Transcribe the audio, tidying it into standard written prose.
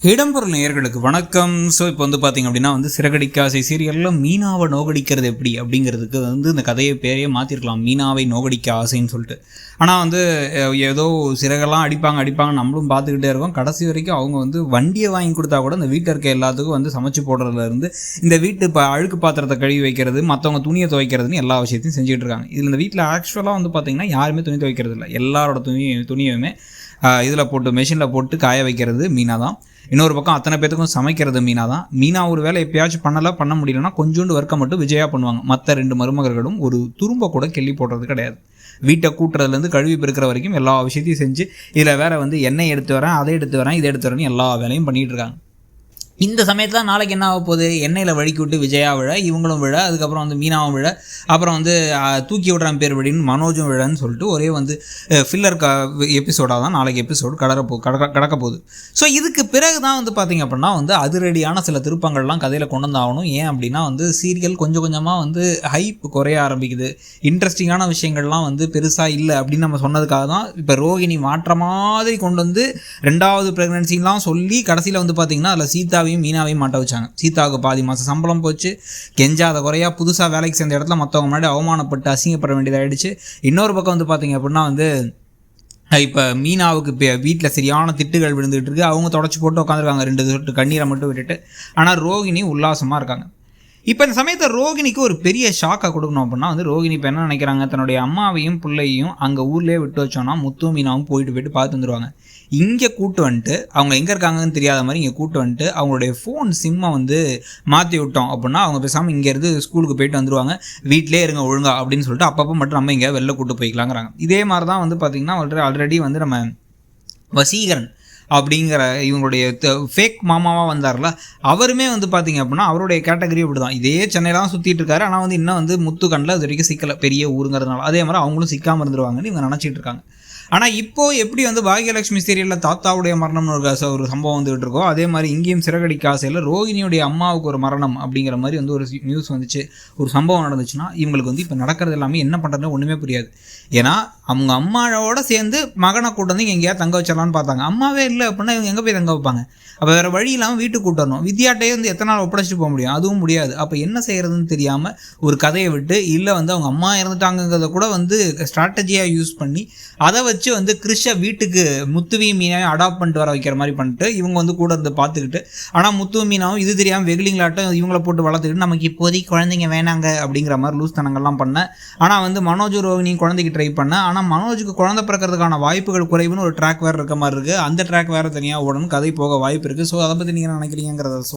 இடம்பொருள் நேயர்களுக்கு வணக்கம். ஸோ இப்போ வந்து பார்த்திங்க அப்படின்னா சிறகடிக்க ஆசை சீரியலில் மீனாவை நோகடிக்கிறது எப்படி அப்படிங்கிறதுக்கு இந்த கதையை பேரையே மாற்றிருக்கலாம், மீனாவை நோகடிக்க ஆசைன்னு சொல்லிட்டு. ஆனால் ஏதோ சிறகெல்லாம் அடிப்பாங்க நம்மளும் பார்த்துக்கிட்டே இருக்கோம். கடைசி வரைக்கும் அவங்க வண்டியை வாங்கி கொடுத்தா கூட இந்த வீட்டில் இருக்க எல்லாத்துக்கும் சமைச்சு போடுறதுலேருந்து இந்த வீட்டு அழுக்கு பாத்திரத்தை கழுவி வைக்கிறது, மற்றவங்க துணியை துவைக்கிறதுன்னு எல்லா விஷயத்தையும் செஞ்சுட்டு இருக்காங்க. இதில் இந்த வீட்டில் ஆக்சுவலாக பார்த்திங்கன்னா யாருமே துணி துவைக்கிறது இல்லை. எல்லாரோட துணியுமே இதில் போட்டு மெஷினில் போட்டு காய வைக்கிறது மீனா தான். இன்னொரு பக்கம் அத்தனை பேத்துக்கும் சமைக்கிறது மீனா தான். மீனா ஒரு வேலை எப்பயாச்சும் பண்ண முடியலன்னா கொஞ்சோண்டு ஒர்க்கை மட்டும் விஜயா பண்ணுவாங்க. மற்ற 2 மருமகர்களும் ஒரு துரும்ப கூட கிள்ளி போடுறது கிடையாது. வீட்டை கூட்டுறதுலேருந்து கழுவி பெருக்கிற வரைக்கும் எல்லா விஷயத்தையும் செஞ்சு இதில் வேறு எண்ணெய் எடுத்து வரேன், அதை எடுத்து வரேன், இதை எடுத்து வரேன்னு எல்லா வேலையும் பண்ணிகிட்டு இருக்காங்க. இந்த சமயத்தில் நாளைக்கு என்ன ஆக போகுது, எண்ணெயில் வழுக்கி விட்டு விஜயா விழ, இவங்களும் விழ, அதுக்கப்புறம் மீனாவும் விழ, அப்புறம் தூக்கி விடுறான் பேர் விடின்னு மனோஜும் விழன்னு சொல்லிட்டு ஒரே ஃபில்லர் எபிசோடாக தான் நாளைக்கு எபிசோடு கடக்க போகுது. ஸோ இதுக்கு பிறகு தான் பார்த்திங்க அப்படின்னா அதிரடியான சில திருப்பங்கள்லாம் கதையில் கொண்டு வந்தாகணும். ஏன் அப்படின்னா சீரியல் கொஞ்சம் கொஞ்சமாக ஹைப் குறைய ஆரம்பிக்குது. இன்ட்ரெஸ்டிங்கான விஷயங்கள்லாம் பெருசாக இல்லை அப்படின்னு நம்ம சொன்னதுக்காக தான் இப்போ ரோகிணி மாற்ற மாதிரி கொண்டு 2வது ப்ரெக்னன்சிலாம் சொல்லி கடைசியில் பார்த்திங்கன்னா அதில் சீதா மீனாவையும் மாட்ட வச்சாங்க. சீதாவுக்கு பாதி மாதம் சம்பளம் போச்சு. கெஞ்சாத குறையா புதுசாக வேலைக்கு சேர்ந்த இடத்துல மற்றவங்க முன்னாடி அவமானப்பட்டு அசிங்கப்பட வேண்டியதாகிடுச்சு. இன்னொரு பக்கம் பார்த்திங்க அப்படின்னா இப்போ மீனாவுக்கு வீட்டில் சரியான திட்டுகள் விழுந்துகிட்டு இருக்கு. அவங்க தொடச்சி போட்டு உட்காந்துருக்காங்க 2 சொட்டு கண்ணீரை மட்டும் விட்டுட்டு. ஆனால் ரோகிணி உல்லாசமாக இருக்காங்க. இப்போ இந்த சமயத்தில் ரோகிணிக்கு ஒரு பெரிய ஷாக்கை கொடுக்கணும் அப்படின்னா ரோகிணி இப்போ என்ன நினைக்கிறாங்க, தன்னுடைய அம்மாவையும் பிள்ளையும் அங்கே ஊர்லேயே விட்டு வச்சோன்னா முத்து மீனாவும் போயிட்டு பார்த்து வந்துடுவாங்க. இங்கே கூட்டு வந்துட்டு அவங்க எங்கே இருக்காங்கன்னு தெரியாத மாதிரி இங்கே கூட்டு வந்துட்டு அவங்களுடைய ஃபோன் சிம்மை மாற்றி விட்டோம் அப்படின்னா அவங்க பேசாமல் இங்கேருந்து ஸ்கூலுக்கு போயிட்டு வந்துடுவாங்க. வீட்டிலே இருங்க ஒழுங்கா அப்படின்னு சொல்லிட்டு அப்பப்போ மட்டும் நம்ம இங்கே வெளில கூட்டு போய்க்கலாங்கிறாங்க. இதே மாதிரி தான் பார்த்திங்கன்னா ஆல்ரெடி நம்ம வசீகரன் அப்படிங்கிற இவங்களுடைய ஃபேக் மாமாவாக வந்தார்ல, அவருமே பார்த்திங்க அப்படின்னா அவருடைய கேட்டகரி அப்படி தான். இதே சென்னையில் தான் சுற்றிட்டு இருக்காரு. ஆனால் இன்னும் முத்து கண்ணில் அது வரைக்கும் சிக்கலை, பெரிய ஊருங்கிறதுனால. அதே மாதிரி அவங்களும் சிக்காமல் இருந்துருவாங்கன்னு இவங்க நினச்சிட்டு இருக்காங்க. ஆனால் இப்போது எப்படி பாகியலட்சுமி சீரியலில் தாத்தாவுடைய மரணம்னு ஒரு சம்பவம் வந்துகிட்டு இருக்கோ, அதே மாதிரி இங்கேயும் சிறகடிக்க ஆசையில் ரோகிணியுடைய அம்மாவுக்கு ஒரு மரணம் அப்படிங்கிற மாதிரி ஒரு நியூஸ் வந்துச்சு, ஒரு சம்பவம் நடந்துச்சுன்னா இவங்களுக்கு இப்போ நடக்கிறது எல்லாமே என்ன பண்ணுறதுன்னு ஒன்றுமே புரியாது. ஏன்னா அவங்க அம்மாவோட சேர்ந்து மகனை கூட்டு வந்து எங்கேயாவது தங்க வச்சிடலான்னு பார்த்தாங்க. அம்மாவே இல்லை அப்படின்னா இவங்க எங்கே போய் தங்க வைப்பாங்க? அப்போ வேறு வழி இல்லாமல் வீட்டுக்கு கூட்டணும். வித்யாட்டையே எத்தனை நாள் ஒப்படைச்சிட்டு போக முடியும்? அதுவும் முடியாது. அப்போ என்ன செய்கிறதுன்னு தெரியாமல் ஒரு கதையை விட்டு இல்லை அவங்க அம்மா இறந்துட்டாங்கிறத கூட ஸ்ட்ராட்டஜியாக யூஸ் பண்ணி அதை வச்சு கிறிஷை வீட்டுக்கு முத்துவையும் மீனாவையும் அடாப்ட் பண்ணிட்டு வர வைக்கிற மாதிரி பண்ணிட்டு இவங்க கூட பார்த்துக்கிட்டு, ஆனால் முத்து மீனாவும் இது தெரியாமல் வெகுலிங்களாட்டம் இவங்களை போட்டு வளர்த்துக்கிட்டு நமக்கு இப்போதைக்கு குழந்தைங்க வேணாங்க அப்படிங்கிற மாதிரி லூஸ் தனங்கள்லாம் பண்ண. ஆனால் மனோஜ் ரோகிணியும் குழந்தைக்கு ட்ரை பண்ண. ஆனால் மனோஜுக்கு குழந்தை பிறக்கிறதுக்கான வாய்ப்புகள் குறைவுன்னு ஒரு ட்ராக் வேறு இருக்க மாதிரி இருக்குது. அந்த ட்ராக் வேறு தனியாக ஓடணும், கதை போக வாய்ப்பு இருக்குது. ஸோ அதை பற்றி நீங்கள் நினைக்கிறீங்கிறத